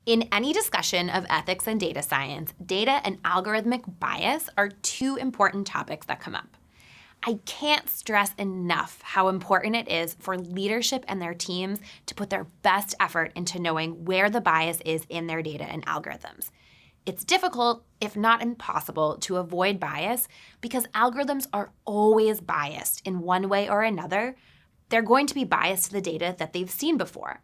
In any discussion of ethics and data science, data and algorithmic bias are two important topics that come up. I can't stress enough how important it is for leadership and their teams to put their best effort into knowing where the bias is in their data and algorithms. It's difficult, if not impossible, to avoid bias because algorithms are always biased in one way or another. They're going to be biased to the data that they've seen before.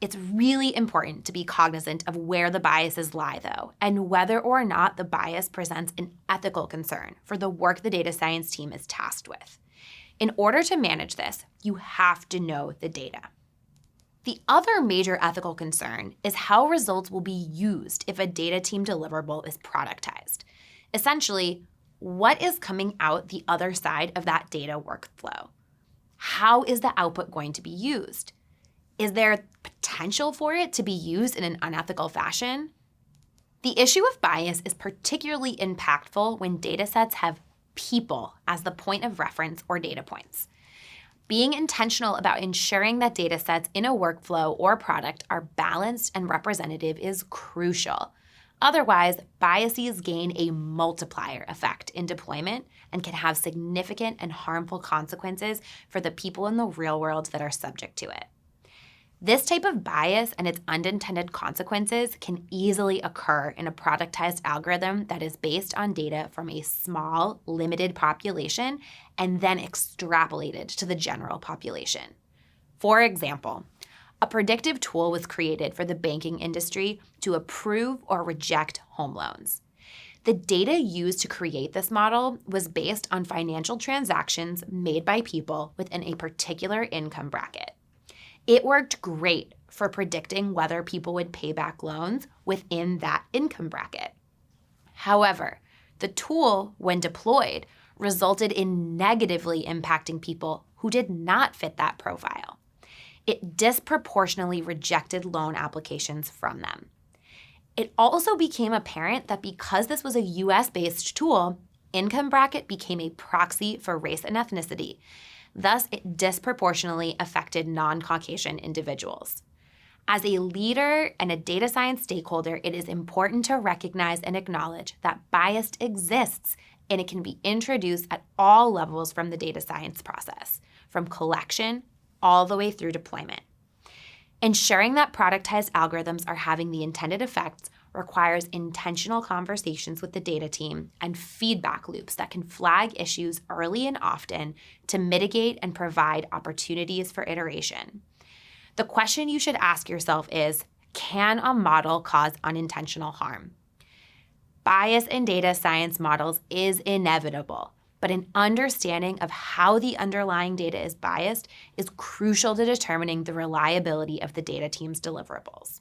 It's really important to be cognizant of where the biases lie, though, and whether or not the bias presents an ethical concern for the work the data science team is tasked with. In order to manage this, you have to know the data. The other major ethical concern is how results will be used if a data team deliverable is productized. Essentially, what is coming out the other side of that data workflow? How is the output going to be used? Is there potential for it to be used in an unethical fashion? The issue of bias is particularly impactful when data sets have people as the point of reference or data points. Being intentional about ensuring that data sets in a workflow or product are balanced and representative is crucial. Otherwise, biases gain a multiplier effect in deployment and can have significant and harmful consequences for the people in the real world that are subject to it. This type of bias and its unintended consequences can easily occur in a productized algorithm that is based on data from a small, limited population and then extrapolated to the general population. For example, a predictive tool was created for the banking industry to approve or reject home loans. The data used to create this model was based on financial transactions made by people within a particular income bracket. It worked great for predicting whether people would pay back loans within that income bracket. However, the tool, when deployed, resulted in negatively impacting people who did not fit that profile. It disproportionately rejected loan applications from them. It also became apparent that because this was a US-based tool, income bracket became a proxy for race and ethnicity. Thus, it disproportionately affected non-Caucasian individuals. As a leader and a data science stakeholder, it is important to recognize and acknowledge that bias exists, and it can be introduced at all levels from the data science process, from collection all the way through deployment. Ensuring that productized algorithms are having the intended effects requires intentional conversations with the data team and feedback loops that can flag issues early and often to mitigate and provide opportunities for iteration. The question you should ask yourself is, can a model cause unintentional harm? Bias in data science models is inevitable, but an understanding of how the underlying data is biased is crucial to determining the reliability of the data team's deliverables.